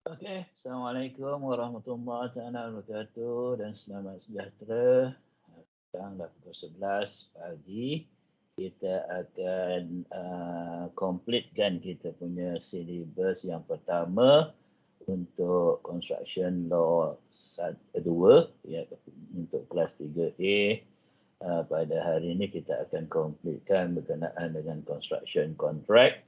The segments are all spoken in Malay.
Okey, Assalamualaikum warahmatullahi taala wabarakatuh dan selamat sejahtera. Sekarang dah pukul 11 pagi. Kita akan completekan kita punya syllabus yang pertama untuk Construction Law 2 ya, untuk kelas 3A. Pada hari ini kita akan completekan berkenaan dengan construction contract.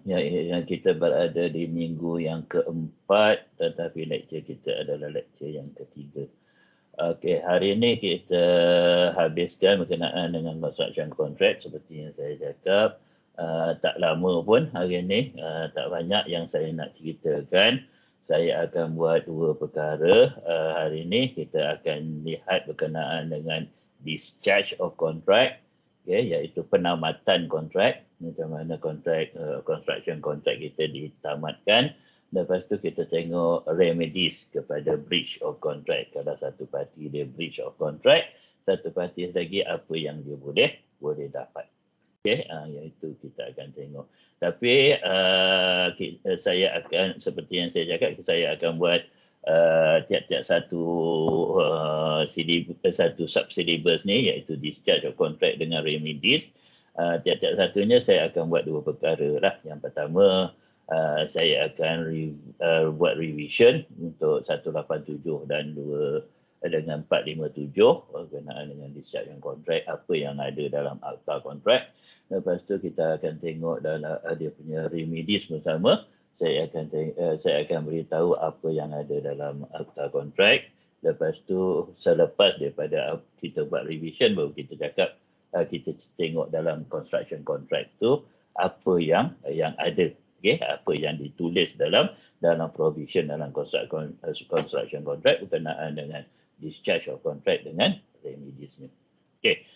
Yang kita berada di minggu yang keempat, tetapi lecture kita adalah lecture yang ketiga. Okey, hari ini kita habiskan berkenaan dengan construction contract seperti yang saya cakap. Tak lama pun hari ini, tak banyak yang saya nak ceritakan. Saya akan buat dua perkara. Hari ini kita akan lihat berkenaan dengan discharge of contract, iaitu penamatan kontrak, macam mana kontrak construction contract kita ditamatkan. Lepas tu kita tengok remedies kepada breach of contract. Kalau satu parti dia breach of contract, satu parti lagi apa yang dia boleh dapat. Okey, iaitu kita akan tengok. Tapi saya akan, seperti yang saya cakap, saya akan buat tiap-tiap satu satu sub-syllabus ni, iaitu discharge of contract dengan remedies. Tiap-tiap satunya saya akan buat dua perkara lah. Yang pertama, saya akan buat revision untuk 187 dan 2 dengan 457 berkenaan dengan discharge contract, apa yang ada dalam akta kontrak. Lepas tu kita akan tengok dalam dia punya remedies bersama. Saya akan beritahu apa yang ada dalam akta kontrak. Lepas tu selepas daripada kita buat revision, baru kita cakap, kita tengok dalam construction contract tu apa yang ada. Okay, apa yang ditulis dalam provision dalam construction contract berkenaan dengan discharge of contract dengan remediesnya. Okay,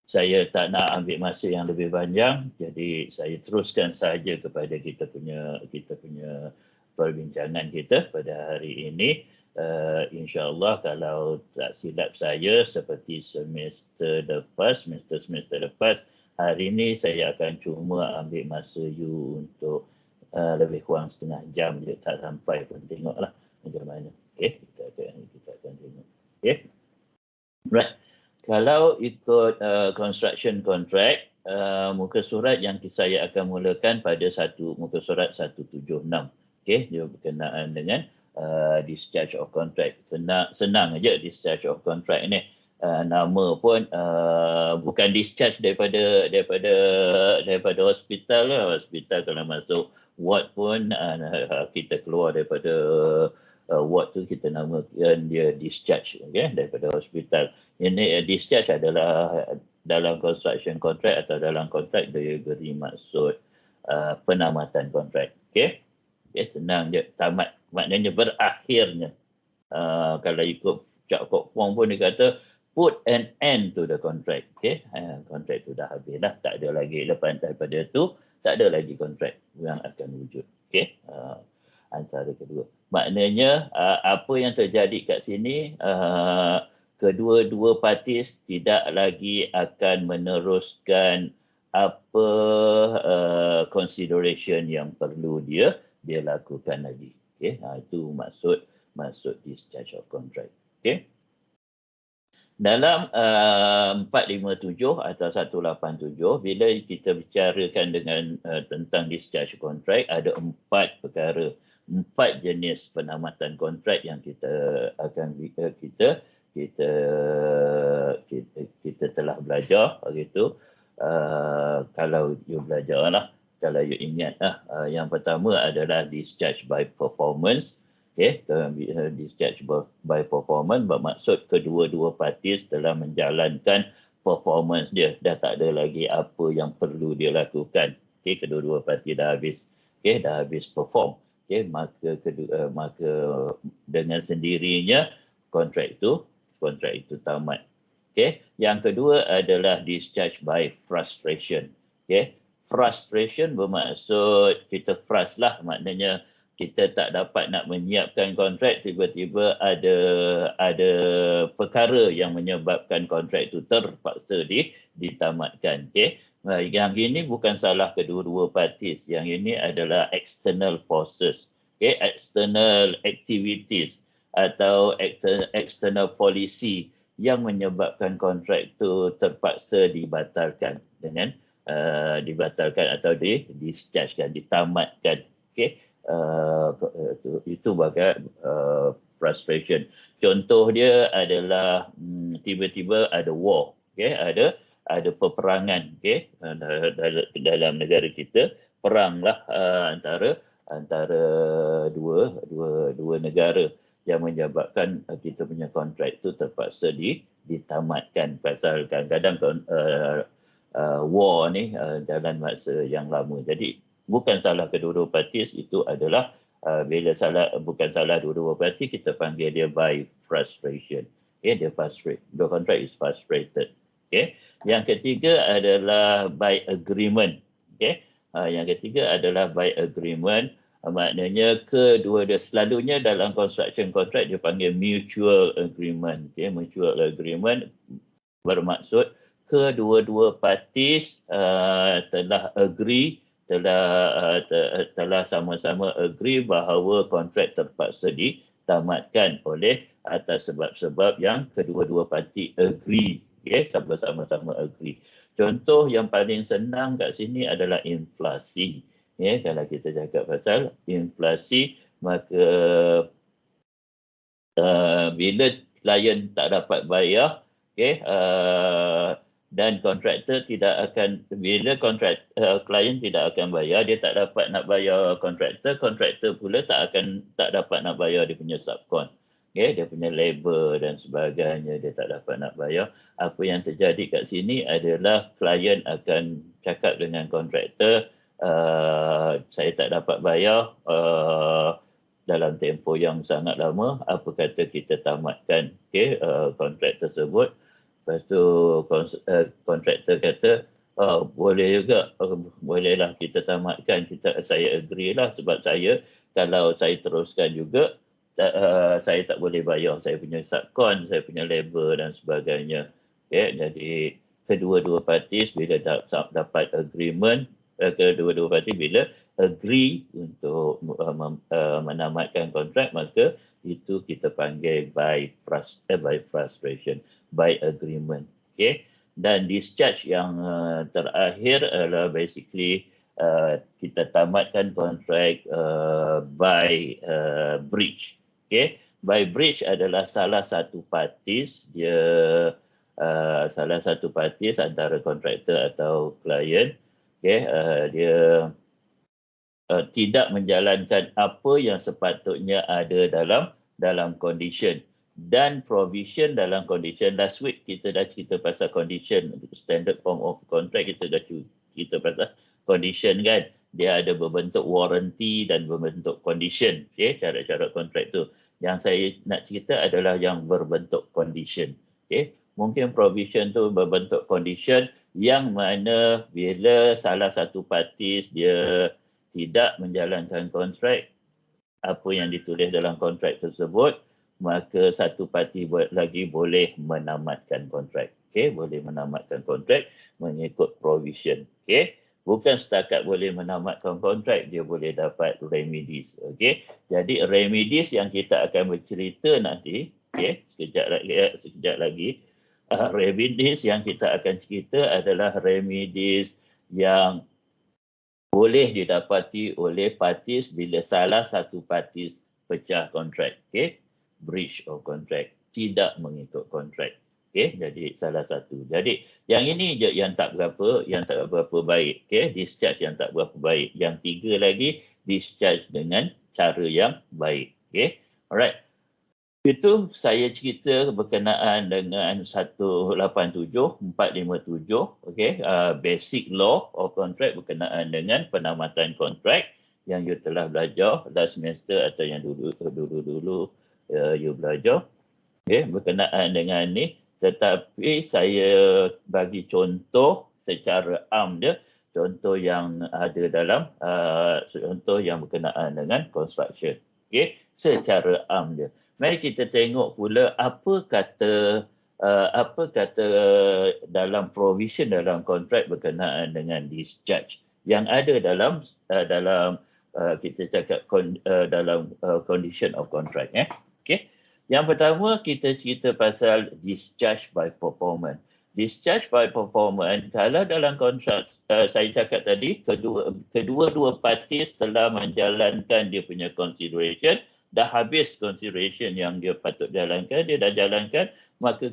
saya tak nak ambil masa yang lebih panjang, jadi saya teruskan saja kepada kita punya perbincangan kita pada hari ini. InsyaAllah kalau tak silap saya, seperti semester lepas, hari ini saya akan cuma ambil masa you untuk lebih kurang setengah jam je, tak sampai pun, tengoklah macam mana. Okey, kita akan tengok. Okey. Right. Kalau ikut construction contract, muka surat yang saya akan mulakan pada muka surat 176. Okey, dia berkenaan dengan discharge of contract. Senang aja discharge of contract ni. Nama pun bukan discharge daripada hospital lah. Hospital kalau masuk ward pun kita keluar daripada ward tu, kita namakan dia discharge, okay, daripada hospital. Ini discharge adalah dalam construction contract atau dalam kontrak dia beri maksud penamatan kontrak. Okay, senang je, tamat maknanya berakhirnya. Kalau ikut Cakap Form pun dia kata put an end to the contract. Okay, kontrak tu dah habis dah, tak ada lagi lepas daripada tu, tak ada lagi kontrak yang akan wujud. Okay, antara kedua, maknanya apa yang terjadi kat sini, kedua-dua partis tidak lagi akan meneruskan apa consideration yang perlu dia lakukan lagi. Okay, itu maksud discharge of contract. Okay, dalam 457 atau 187, bila kita bicarakan dengan tentang discharge contract, ada 4 perkara, 4 jenis penamatan kontrak yang kita akan kita telah belajar begitu. Kalau you belajar lah, kalau you ingat lah, yang pertama adalah discharge by performance. Okay, discharge by performance bermaksud kedua-dua partis telah menjalankan performance dia, dah tak ada lagi apa yang perlu dia lakukan. Okay, kedua-dua parti dah habis perform. Okay, maka dengan sendirinya kontrak itu tamat. Okay, yang kedua adalah discharge by frustration. Okay, frustration bermaksud kita frust lah, maknanya kita tak dapat nak menyiapkan kontrak, tiba-tiba ada perkara yang menyebabkan kontrak itu terpaksa ditamatkan. Okay? Yang ini bukan salah kedua-dua partis. Yang ini adalah external forces, okay? External activities atau external policy yang menyebabkan kontrak itu terpaksa dibatalkan dengan dibatalkan atau dischargekan, ditamatkan. Okay? Itu bagai frustration. Contoh dia adalah tiba-tiba ada war, okay? Ada peperangan, okay? Dalam negara kita, peranglah antara dua negara yang menyebabkan kita punya kontrak itu terpaksa ditamatkan. Pasal kadang-kadang war ni jalan masa yang lama. Jadi bukan salah kedua-dua partis, itu adalah bukan salah dua-dua parti, kita panggil dia by frustration. Okay, dia frustrate. The contract is frustrated. Okay. Yang ketiga adalah by agreement. Okay. Yang ketiga adalah by agreement. Maknanya kedua-dua, selalunya dalam construction contract dia panggil mutual agreement. Okay. Mutual agreement bermaksud kedua-dua partis telah agree, telah sama-sama agree bahawa kontrak terpaksa ditamatkan oleh atas sebab-sebab yang kedua-dua parti agree, okay? Sama-sama agree. Contoh yang paling senang kat sini adalah inflasi. Okay? Kalau kita cakap pasal inflasi, maka bila klien tak dapat bayar, okay, dan kontraktor tidak akan, bila klien tidak akan bayar, dia tak dapat nak bayar kontraktor pula tak dapat nak bayar dia punya subkon. Okay, dia punya labor dan sebagainya, dia tak dapat nak bayar. Apa yang terjadi kat sini adalah klien akan cakap dengan kontraktor, saya tak dapat bayar dalam tempoh yang sangat lama, apa kata kita tamatkan, okay, kontrak tersebut. Lepas tu kontraktor kata, boleh juga, bolehlah kita tamatkan, saya agree lah, sebab kalau saya teruskan juga, saya tak boleh bayar saya punya subkon, saya punya labor dan sebagainya. Okay, jadi kedua-dua partis bila dapat agreement, kedua-dua parti bila agree untuk menamatkan kontrak, maka itu kita panggil by frustration, by agreement. Okay? Dan discharge yang terakhir adalah basically kita tamatkan kontrak by breach. Okay? By breach adalah salah satu partis, salah satu partis antara kontraktor atau klien, okay, dia tidak menjalankan apa yang sepatutnya ada dalam condition dan provision dalam condition. Last week kita dah cerita pasal condition, standard form of contract, kita dah cerita pasal condition kan. Dia ada berbentuk warranty dan berbentuk condition. Okay, syarat-syarat kontrak tu. Yang saya nak cerita adalah yang berbentuk condition. Okay, mungkin provision tu berbentuk condition yang mana bila salah satu partis dia tidak menjalankan kontrak apa yang ditulis dalam kontrak tersebut, maka satu parti lagi boleh menamatkan kontrak. Okay, boleh menamatkan kontrak mengikut provision. Okay, bukan setakat boleh menamatkan kontrak, dia boleh dapat remedies. Okay, jadi remedies yang kita akan bercerita nanti, okay, sekejap lagi. Remedies yang kita akan cerita adalah remedies yang boleh didapati oleh partis bila salah satu partis pecah kontrak, okay? Breach of contract, tidak mengikut kontrak. Okay, jadi salah satu. Jadi yang ini je yang tak berapa baik, okay? Discharge yang tak berapa baik. Yang tiga lagi discharge dengan cara yang baik, okay? Alright. Itu saya cerita berkenaan dengan 187, 457, okay, basic law of contract berkenaan dengan penamatan kontrak yang you telah belajar last semester atau yang dulu you belajar, okay, berkenaan dengan ni. Tetapi saya bagi contoh secara am dia, contoh yang ada dalam contoh yang berkenaan dengan construction. Okey, secara am dia. Mari kita tengok pula apa kata dalam provision dalam kontrak berkenaan dengan discharge yang ada dalam kita cakap dalam condition of contract. Okey. Yang pertama kita cerita pasal discharge by performance. Discharge by performance, kalau dalam kontrak saya cakap tadi, kedua-dua parties telah menjalankan dia punya consideration, dah habis consideration yang dia patut jalankan, dia dah jalankan, maka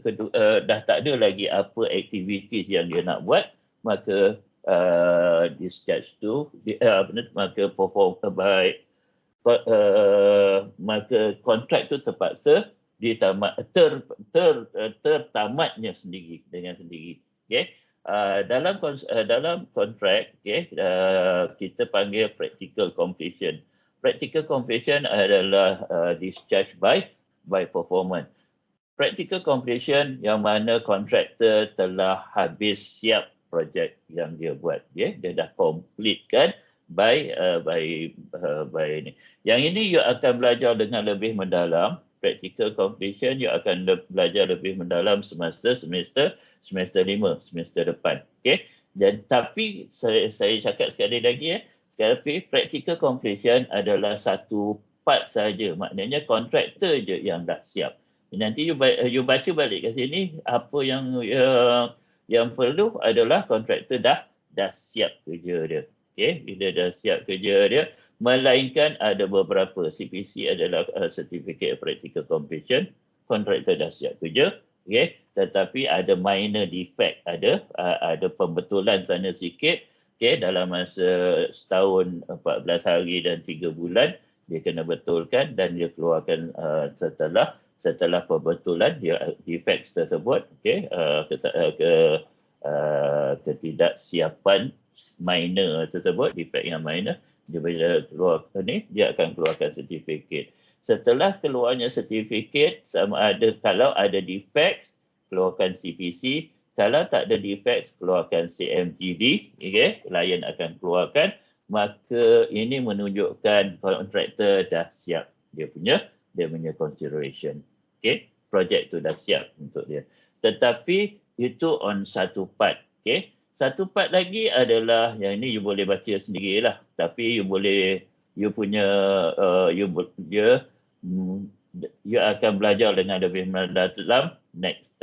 dah tak ada lagi apa activities yang dia nak buat, maka discharge tu, maka perform baik, maka kontrak tu terpaksa tertamatnya sendiri dengan sendiri. Okay? Dalam kontrak, okay, kita panggil practical completion. Practical completion adalah discharge by performance. Practical completion yang mana kontraktor telah habis siap projek yang dia buat, okay? Dia dah completekan by ini. Yang ini you akan belajar dengan lebih mendalam. Practical completion you akan belajar lebih mendalam semester 5, semester depan. Okey. Dan tapi saya cakap sekali lagi tapi practical completion adalah satu part saja. Maknanya kontraktor je yang dah siap. Nanti you baca balik ke sini, apa yang perlu adalah kontraktor dah siap kerja dia. Okay, bila dah siap kerja dia, melainkan ada beberapa CPC adalah Certificate of Practical Completion, kontraktor dah siap kerja, okay, tetapi ada minor defect, ada pembetulan sana sikit, okay, dalam masa setahun 14 hari dan 3 bulan dia kena betulkan dan dia keluarkan setelah pembetulan dia defect tersebut, okay, ketidaksiapan minor tersebut, defect yang minor, dia bila keluar ni dia akan keluarkan sertifikat. Setelah keluarnya sertifikat, sama ada kalau ada defects keluarkan CPC, kalau tak ada defects keluarkan CMGD, okey, klien akan keluarkan, maka ini menunjukkan kontraktor dah siap dia punya consideration. Okey, projek tu dah siap untuk dia. Tetapi itu on satu part, okey. Satu part lagi adalah yang ini you boleh baca sendirilah, tapi you akan belajar dengan lebih mendalam next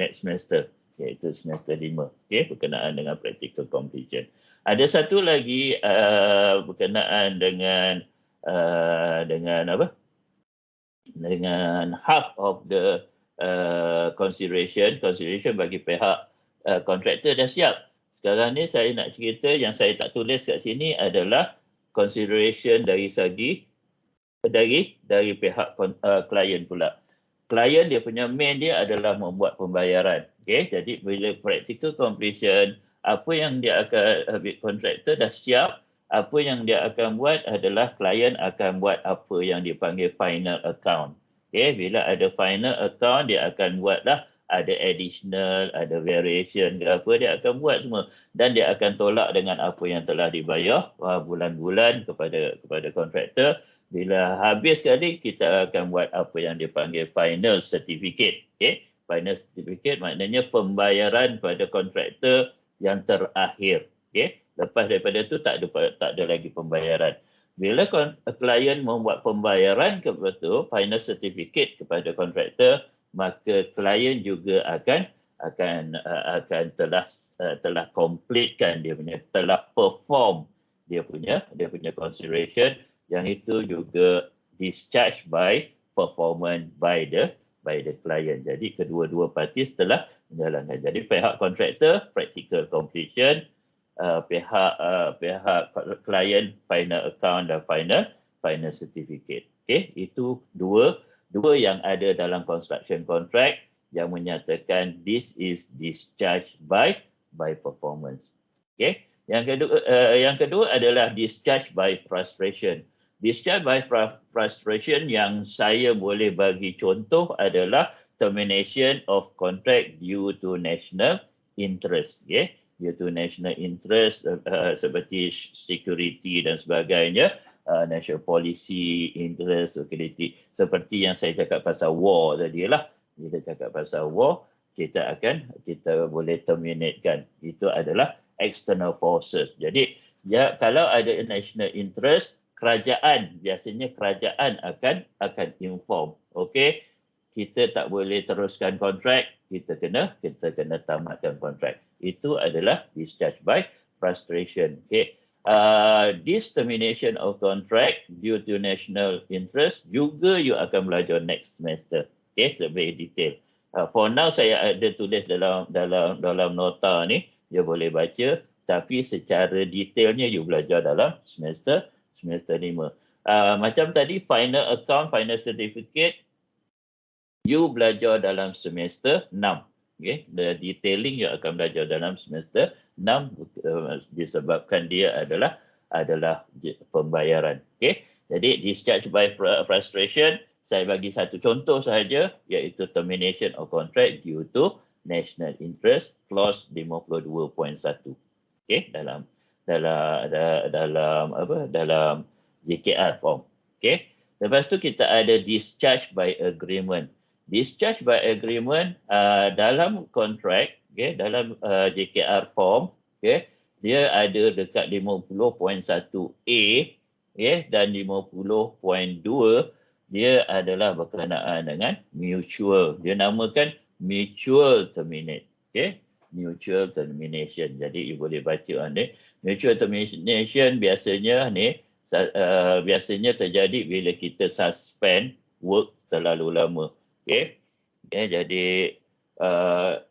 semester, iaitu semester 5, okay, berkenaan dengan practical completion. Ada satu lagi berkenaan dengan half of the consideration bagi pihak kontraktor dah siap. Sekarang ni saya nak cerita yang saya tak tulis kat sini adalah consideration dari pihak klien pula. Klien dia punya main dia adalah membuat pembayaran. Okay? Jadi bila practical completion, apa yang dia akan kontraktor dah siap, apa yang dia akan buat adalah klien akan buat apa yang dipanggil final account. Okay, bila ada final account, dia akan buatlah ada additional, ada variation ke apa, dia akan buat semua. Dan dia akan tolak dengan apa yang telah dibayar bulan-bulan kepada kontraktor. Bila habis sekali, kita akan buat apa yang dipanggil final certificate. Okay? Final certificate maknanya pembayaran pada kontraktor yang terakhir. Okay? Lepas daripada itu tak ada lagi pembayaran. Bila klien membuat pembayaran kepada final certificate kepada kontraktor, maka klien juga akan telah completekan dia punya, telah perform dia punya consideration, yang itu juga discharge by performance by the client. Jadi kedua-dua parties telah menjalankan. Jadi pihak kontraktor practical completion, pihak klien final account dan final certificate. Okey, itu dua yang ada dalam construction contract yang menyatakan this is discharged by performance. Okey, yang kedua adalah discharge by frustration. Discharge by frustration yang saya boleh bagi contoh adalah termination of contract due to national interest. Okay? Due to national interest seperti security dan sebagainya, national policy, interest, security. Seperti yang saya cakap pasal war tadi lah. Bila cakap pasal war, kita boleh terminatekan. Itu adalah external forces. Jadi, ya, kalau ada national interest, biasanya kerajaan akan inform. Okey, kita tak boleh teruskan kontrak, kita kena tamatkan kontrak. Itu adalah discharge by frustration. Okey. This termination of contract due to national interest juga you akan belajar next semester. Okey, lebih detail. For now saya ada tulis dalam nota ni, you boleh baca, tapi secara detailnya you belajar dalam semester 5. Macam tadi final account, final certificate, you belajar dalam semester 6. Okay? The detailing you akan belajar dalam semester 6 disebabkan dia adalah pembayaran. Okay? Jadi discharge by frustration, saya bagi satu contoh sahaja, iaitu termination of contract due to national interest, clause 52.1. Okay? Dalam JKR form. Okay? Lepas tu kita ada discharge by agreement. Discharge by agreement dalam kontrak, okay, dalam JKR form, okay, dia ada dekat 50.1A, okay, dan 50.2 dia adalah berkenaan dengan mutual. Dia namakan mutual terminate. Okay? Mutual termination. Jadi, you boleh baca ni. Mutual termination biasanya terjadi bila kita suspend work terlalu lama. Okay? Jadi,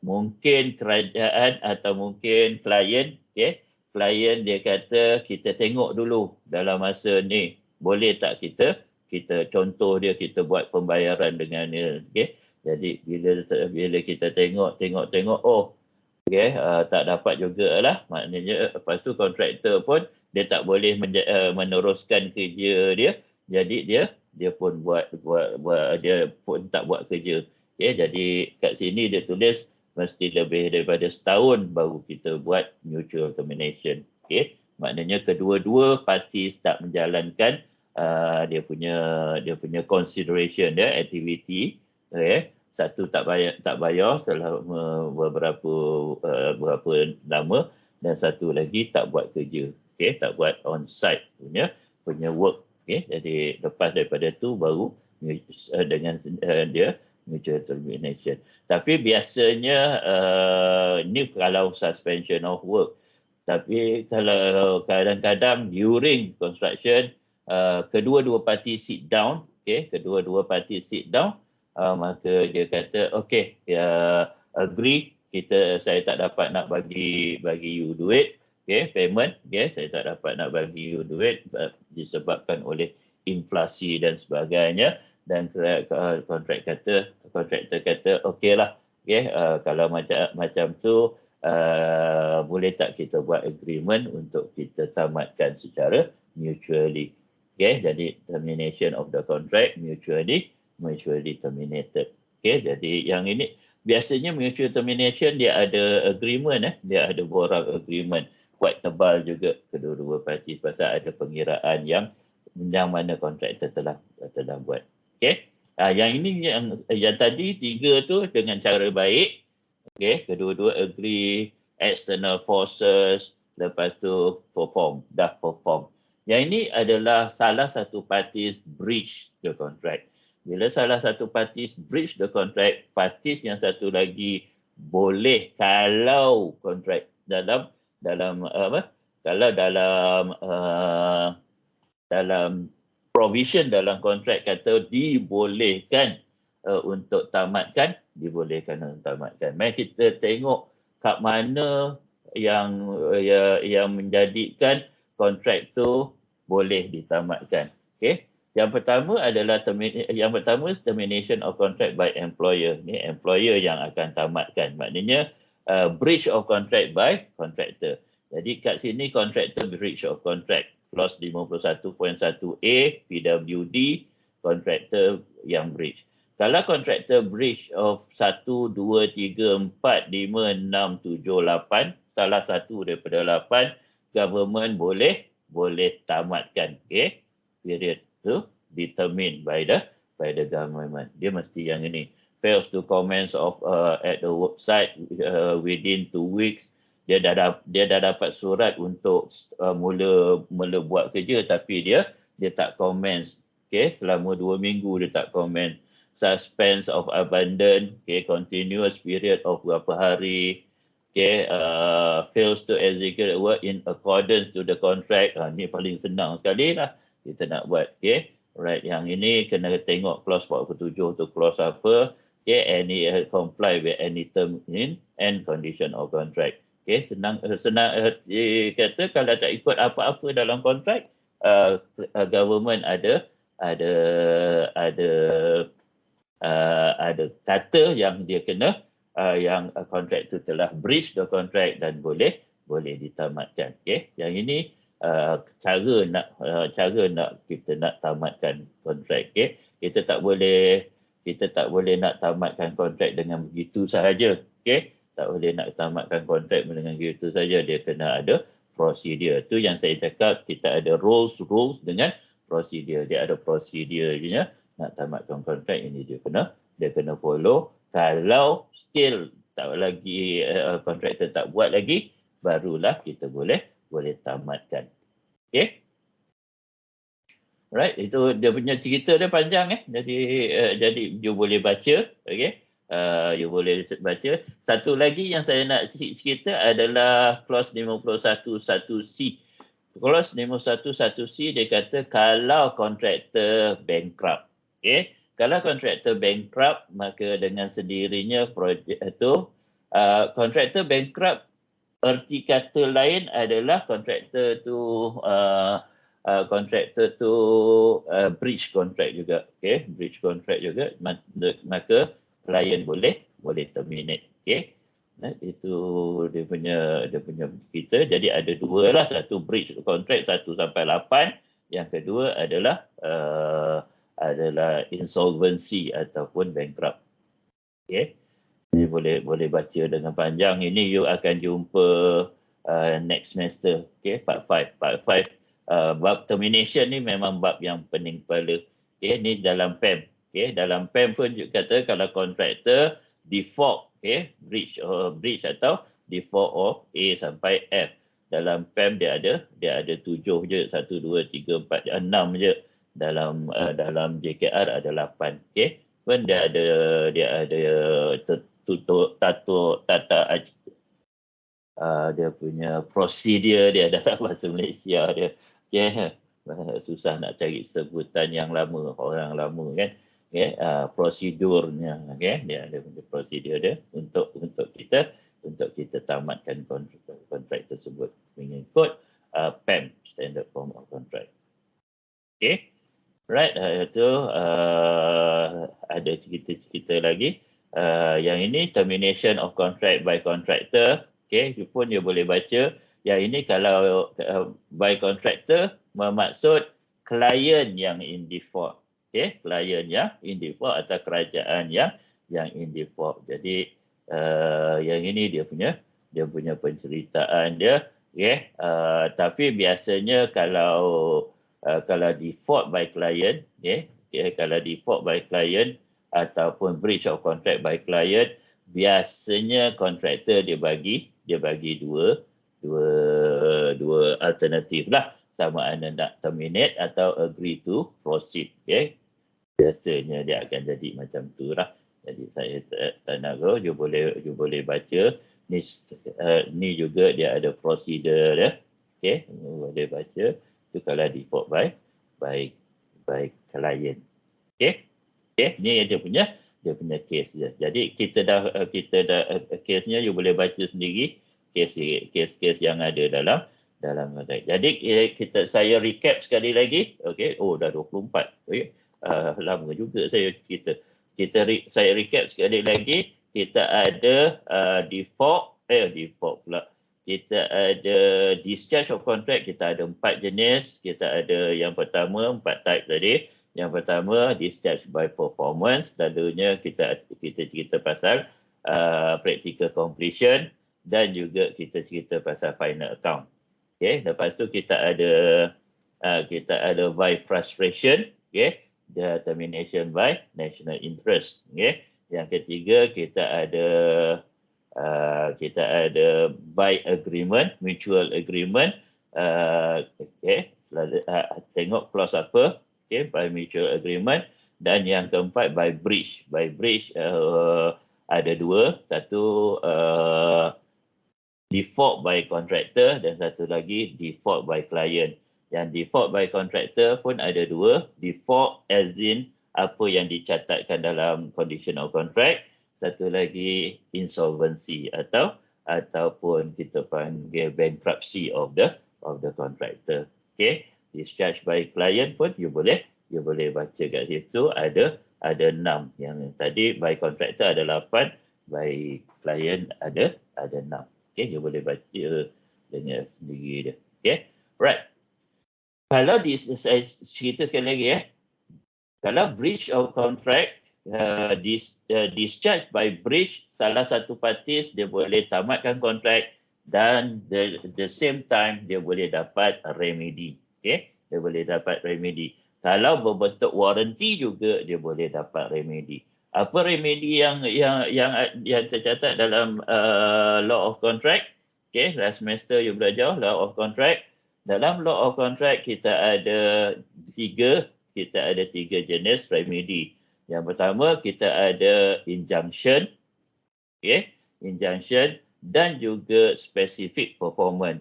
mungkin kerajaan atau mungkin klien, okay? Klien dia kata, kita tengok dulu dalam masa ni, boleh tak kita contoh dia, kita buat pembayaran dengan dia. Okay? Jadi, bila kita tengok, okay, tak dapat jugalah. Maknanya, lepas tu kontraktor pun, dia tak boleh meneruskan kerja dia. Jadi, dia pun dia pun tak buat kerja. Okay? Jadi, kat sini dia tulis, mesti lebih daripada setahun baru kita buat mutual termination. Okay? Maknanya, kedua-dua parties tak menjalankan dia punya consideration dia, activity, okay? Satu tak bayar selama berapa lama, dan satu lagi tak buat kerja, okay? Tak buat on site punya work, okay? Jadi lepas daripada tu baru dengan dia mutual termination. Tapi biasanya ni kalau suspension of work. Tapi kalau kadang-kadang during construction, kedua-dua parti sit down, okay, maka dia kata, okay, agree, saya tak dapat nak bagi you duit, okay, payment, okay, saya tak dapat nak bagi you duit disebabkan oleh inflasi dan sebagainya, dan kontraktor kata, okay lah, okay, kalau macam tu, boleh tak kita buat agreement untuk kita tamatkan secara mutually. Okay, jadi termination of the contract mutually terminated. Okay, jadi yang ini biasanya mutual termination dia ada agreement, dia ada borang agreement quite tebal juga kedua-dua parti pasal ada pengiraan yang mana kontraktor telah buat. Okay, yang ini yang tadi tiga tu dengan cara baik. Okay, kedua-dua agree, external forces, lepas tu perform. Yang ini adalah salah satu parties breach the contract. Bila salah satu parties breach the contract, parties yang satu lagi boleh, kalau kontrak dalam provision dalam kontrak kata dibolehkan untuk tamatkan, Mari kita tengok kat mana yang menjadikan kontrak tu boleh ditamatkan. Okay? Yang pertama adalah termination of contract by employer. Ni employer yang akan tamatkan. Maknanya breach of contract by contractor. Jadi kat sini contractor breach of contract. Clause 51.1A PWD, contractor yang breach. Kalau kontraktor breach of 1, 2, 3, 4, 5, 6, 7, 8, salah satu daripada 8, government boleh tamatkan. Okay? Period tu determined by the government. Dia mesti yang ini. Fails to commence of at the work site within 2 weeks. Dia dah dapat surat untuk mula buat kerja, tapi dia tak commence. Okay? Selama 2 minggu dia tak commence. Suspense of abandon, okay, continuous period of berapa hari, okay, fails to execute work in accordance to the contract. Ni paling senang sekali lah kita nak buat. Okay, right, yang ini kena tengok clause 47 tu clause apa. Okay, any comply with any term in and condition of contract. Okay, senang kata kalau tak ikut apa-apa dalam kontrak, government ada kata yang dia kena yang kontraktor telah breach the contract dan boleh ditamatkan. Okay, yang ini cara nak kita nak tamatkan kontrak. Okay, kita tak boleh nak tamatkan kontrak dengan begitu sahaja. Okay, tak boleh nak tamatkan kontrak dengan begitu sahaja. Dia kena ada prosedur. Tu yang saya cakap, kita ada rules dengan prosedur. Dia ada prosedurnya. Nak tamatkan kontrak ini dia kena follow. Kalau still tak lagi kontraktor tak buat lagi, barulah kita boleh tamatkan. Okay, right, itu dia punya cerita dia panjang jadi you boleh baca. Okay, you boleh baca. Satu lagi yang saya nak cerita adalah clause 51(1)(c). Clause 51(1)(c) dia kata kalau kontraktor bankrupt. Okay, kalau kontraktor bankrupt, maka dengan sendirinya projek itu kontraktor bankrupt, erti kata lain adalah kontraktor tu breach contract juga. Okay, breach contract juga, maka klien boleh terminate. Okay, itu dia punya kita. Jadi ada dua lah, satu breach contract 1 sampai 8, yang kedua adalah insolvency ataupun bankrupt. Okay, ini boleh baca dengan panjang. Ini you akan jumpa next semester. Okay, part 5. Bab termination ni memang bab yang pening kepala. Okay, ni dalam PEM. Okay, dalam PEM pun juga kata kalau kontraktor default, okay, breach atau default of A sampai F. Dalam PEM dia ada 7 je, 1, 2, 3, 4, 6 je. Dalam JKR ada 8. Okay, pun dia ada tata dia punya prosedur dia dalam bahasa Malaysia dia. Okay, susah nak cari sebutan yang lama, orang lama kan. Okay, prosedurnya. Okay, dia ada punya prosedur dia untuk kita tamatkan kontrak tersebut mengikut PEM, Standard Form of Contract. Okay, right, itu ada cerita lagi. Yang ini termination of contract by contractor. Okay, itu pun dia boleh baca. Yang ini kalau by contractor bermaksud klien yang in default. Okay, klien yang in default atau kerajaan yang in default. Jadi yang ini dia punya penceritaan dia. Okay, tapi biasanya kalau default by client, kalau default by client ataupun breach of contract by client, biasanya kontraktor dia bagi dua alternatif lah, sama ada nak terminate atau agree to proceed. Okay, biasanya dia akan jadi macam tu lah. Jadi saya tak nak go, you boleh baca ni juga dia ada prosedur dia. Okay, boleh baca tu kalau default by client. Okay, ni dia punya case dia. Jadi kita dah case-nya you boleh baca sendiri, case yang ada dalam kontrak. Jadi saya recap sekali lagi. Okay, dah 24. Okay, lama juga saya saya recap sekali lagi. Kita ada default pula. Kita ada discharge of contract, kita ada 4 jenis. Kita ada yang pertama 4 type tadi. Yang pertama, discharge by performance. Selalunya kita cerita pasal practical completion dan juga kita cerita pasal final account. Okay. Lepas tu kita ada by frustration, okay, the termination by national interest. Okay. Yang ketiga kita ada by agreement, mutual agreement. Okay. Tengok clause apa? Okay, by mutual agreement. Dan yang keempat by breach. By breach ada dua. Satu default by contractor dan satu lagi default by client. Yang default by contractor pun ada dua. Default as in apa yang dicatatkan dalam condition of contract. Satu lagi insolvency ataupun kita panggil bankruptcy of the contractor. Okay. Discharge by client pun you boleh baca kat situ ada 6. Yang tadi by contractor ada 8, by client ada 6. Okay, you boleh baca dengan sendiri dia. Okay, right. Kalau saya cerita sekali lagi kalau breach of contract, discharge by breach, salah satu parties dia boleh tamatkan kontrak dan the same time dia boleh dapat remedy. Okay, dia boleh dapat remedy. Kalau berbentuk warranty juga dia boleh dapat remedy. Apa remedy yang tercatat dalam law of contract? Okay, last semester you belajar law of contract. Dalam law of contract kita ada tiga jenis remedy. Yang pertama kita ada injunction, okay, injunction dan juga specific performance.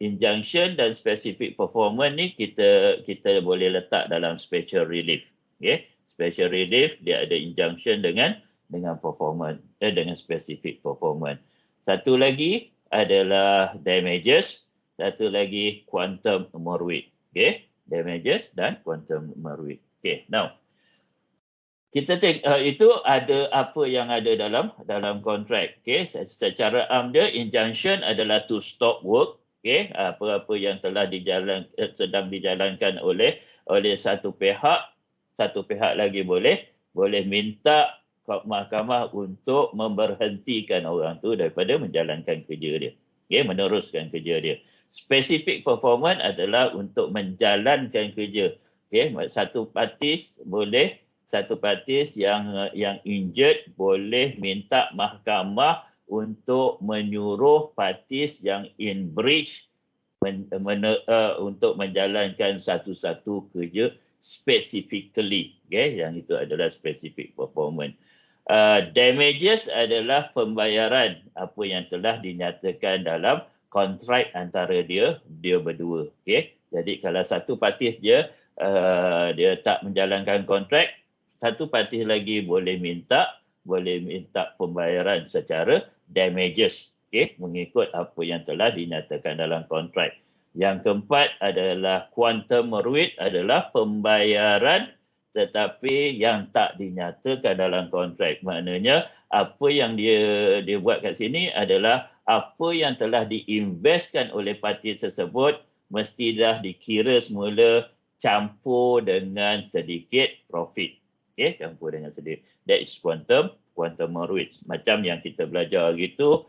Injunction dan specific performance ni kita boleh letak dalam special relief. Okay? Special relief dia ada injunction dengan performance dengan specific performance. Satu lagi adalah damages, satu lagi quantum meruit. Okay? Damages dan quantum meruit. Okay, now kita tengok itu ada apa yang ada dalam kontrak. Okay? Secara dia injunction adalah to stop work. Okay, apa-apa yang telah sedang dijalankan oleh satu pihak lagi boleh minta mahkamah untuk memberhentikan orang tu daripada menjalankan kerja dia. Okay, meneruskan kerja dia. Specific performance adalah untuk menjalankan kerja. Okay, satu parties yang injured boleh minta mahkamah untuk menyuruh parties yang in breach untuk menjalankan satu-satu kerja specifically. Okay? Yang itu adalah specific performance. Damages adalah pembayaran apa yang telah dinyatakan dalam kontrak antara dia berdua. Okay? Jadi kalau satu parties dia tak menjalankan kontrak, satu parties lagi boleh minta pembayaran secara damages, okay, mengikut apa yang telah dinyatakan dalam kontrak. Yang keempat adalah quantum meruit, adalah pembayaran tetapi yang tak dinyatakan dalam kontrak. Maknanya apa yang dia buat kat sini adalah apa yang telah diinvestkan oleh parti tersebut mesti dah dikira semula campur dengan sedikit profit. Okay, campur dengan sedikit. That is quantum meruit. Macam yang kita belajar gitu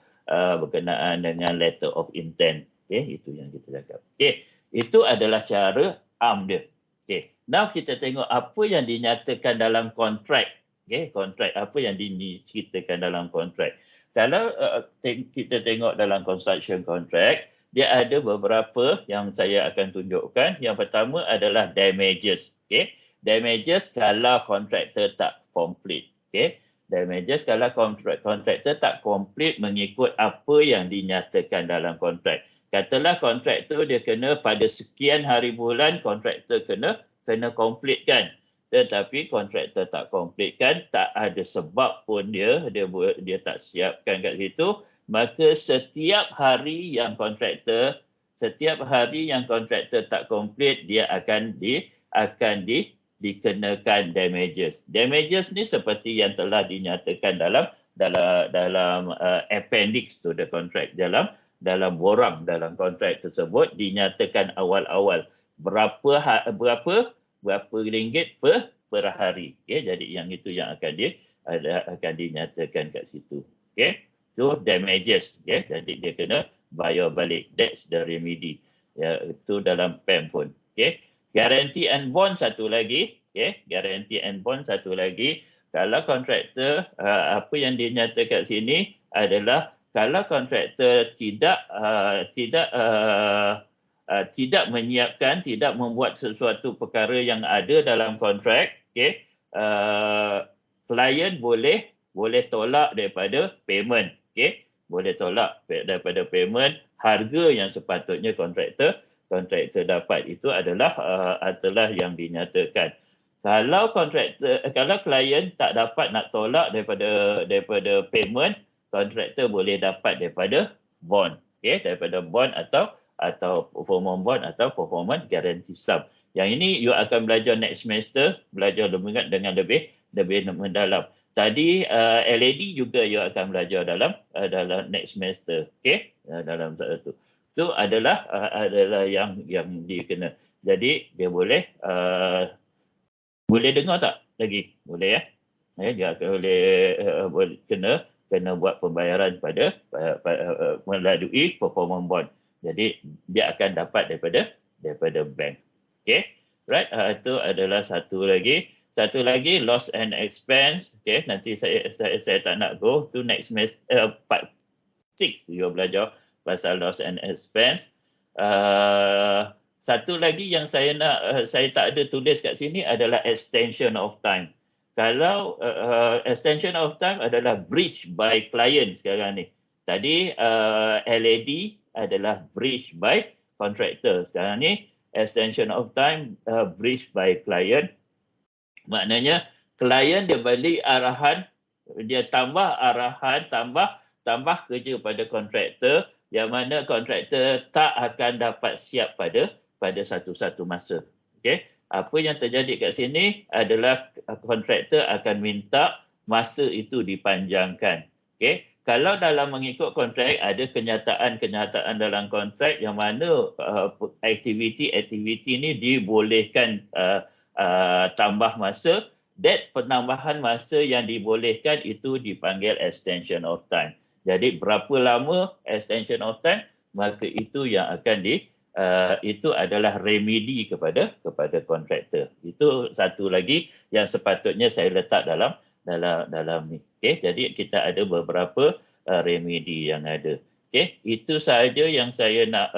berkenaan dengan letter of intent. Okay, itu yang kita cakap. Okay, itu adalah cara dia. Okay, now kita tengok apa yang dinyatakan dalam kontrak. Okay, kontrak apa yang diceritakan dalam kontrak. Kalau kita tengok dalam construction contract, dia ada beberapa yang saya akan tunjukkan. Yang pertama adalah damages. Okay, damages kalau kontraktor tak complete. Okay, damages kalau kontraktor tak complete mengikut apa yang dinyatakan dalam kontrak. Katalah kontraktor dia kena pada sekian hari bulan kontraktor kena completekan. Tetapi kontraktor tak completekan, tak ada sebab pun dia tak siapkan kat situ, maka setiap hari yang kontraktor tak complete, dia akan dikenakan damages. Damages ni seperti yang telah dinyatakan dalam appendix to the contract, dalam borang dalam kontrak tersebut dinyatakan awal-awal berapa berapa ringgit per hari. Okay? Jadi yang itu yang akan dinyatakan kat situ. Okay? So damages. Okay? Jadi dia kena bayar balik. That's the remedy. Ya, itu dalam PEM pun. Okay? Guarantee and bond satu lagi. Okay? Guarantee and bond satu lagi. Kalau kontraktor, apa yang dinyatakan sini adalah kalau kontraktor tidak menyiapkan, tidak membuat sesuatu perkara yang ada dalam kontrak, okay, klien boleh tolak daripada payment, okay, boleh tolak daripada payment harga yang sepatutnya kontraktor dapat. Itu adalah yang dinyatakan. Kalau klien tak dapat nak tolak daripada payment, kontraktor boleh dapat daripada bond, okay, daripada bond atau performance bond atau performance guarantee sum. Yang ini you akan belajar next semester, belajar dengan lebih mendalam. Tadi LED juga you akan belajar dalam next semester, okay? Dalam satu itu adalah yang dikena. Jadi dia boleh dengar tak lagi? Boleh ya? Dia boleh kena buat pembayaran pada melalui performance bond. Jadi dia akan dapat daripada bank. Okay, right? Itu adalah satu lagi loss and expense. Okay, nanti saya tak nak go to next semester part 6 you belajar pasal loss and expense. Satu lagi yang saya tak ada tulis kat sini adalah extension of time. Kalau extension of time adalah breach by client sekarang ni. Tadi LED adalah breach by contractor. Sekarang ni extension of time breach by client. Maknanya klien dia balik arahan, dia tambah arahan, tambah kerja pada kontraktor yang mana kontraktor tak akan dapat siap pada satu-satu masa. Okey, apa yang terjadi kat sini adalah kontraktor akan minta masa itu dipanjangkan. Okey, kalau dalam mengikut kontrak ada kenyataan dalam kontrak yang mana aktiviti ni dibolehkan tambah masa, that penambahan masa yang dibolehkan itu dipanggil extension of time. Jadi berapa lama extension of time, maka itu yang akan itu adalah remedi kepada kontraktor. Itu satu lagi yang sepatutnya saya letak dalam ni. Okey, jadi kita ada beberapa remedi yang ada. Okey, itu sahaja yang saya nak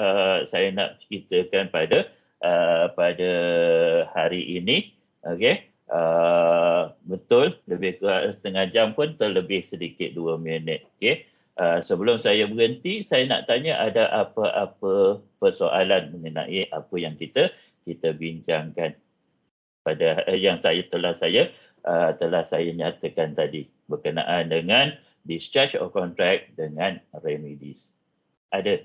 ceritakan pada hari ini. Okey, betul lebih kurang setengah jam pun terlebih sedikit 2 minit. Okey, sebelum saya berhenti, saya nak tanya ada apa-apa persoalan mengenai apa yang kita bincangkan pada yang telah saya nyatakan tadi berkenaan dengan discharge of contract dengan remedies. Ada?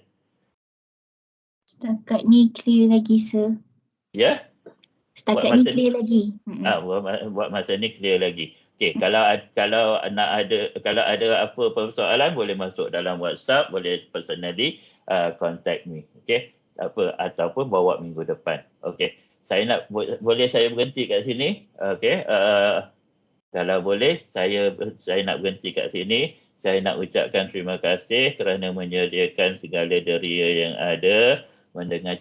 Setakat ni clear lagi, sir. Ya? Setakat ni clear lagi. Buat masa ni clear lagi. Okey, kalau ada apa persoalan boleh masuk dalam WhatsApp, boleh personally contact me. Okey, ataupun bawa minggu depan. Okey, boleh saya berhenti kat sini? Okey, kalau boleh saya nak berhenti kat sini. Saya nak ucapkan terima kasih kerana menyediakan segala deria yang ada, mendengar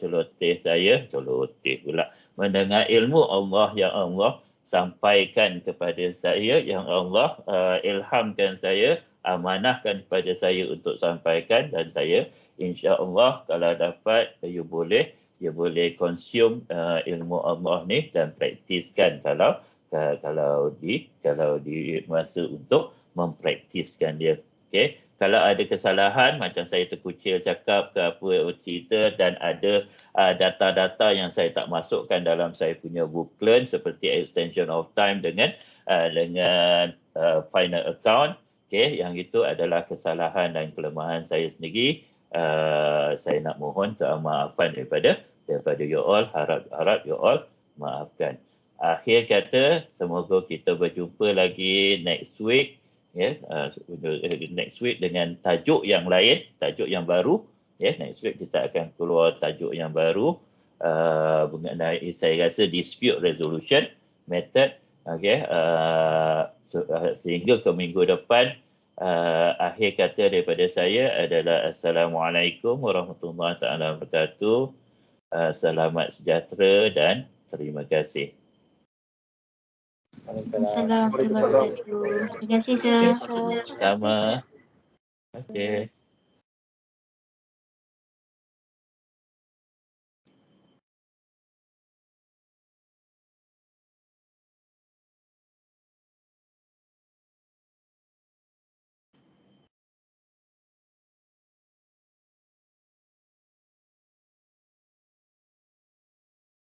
mendengar ilmu Allah yang Allah sampaikan kepada saya, yang Allah ilhamkan saya, amanahkan kepada saya untuk sampaikan, dan saya insya-Allah kalau dapat you boleh consume ilmu Allah ni dan praktiskan kalau di masa untuk mempraktiskan dia. Okey, kalau ada kesalahan macam saya terkucil cakap ke apa cerita dan ada data-data yang saya tak masukkan dalam saya punya booklet seperti extension of time dengan final account, okey, yang itu adalah kesalahan dan kelemahan saya sendiri. Saya nak mohon kemaafan daripada you all, harap you all maafkan. Akhir kata, semoga kita berjumpa lagi next week. Yes, next week dengan tajuk yang lain, tajuk yang baru. Yes, next week kita akan keluar tajuk yang baru. mengenai saya rasa dispute resolution method, okey, sehingga ke minggu depan. Akhir kata daripada saya adalah Assalamualaikum warahmatullahi taala wabarakatuh. Selamat sejahtera dan terima kasih. Assalamualaikum warahmatullahi wabarakatuh. Terima kasih, Sir. Sama. Okey.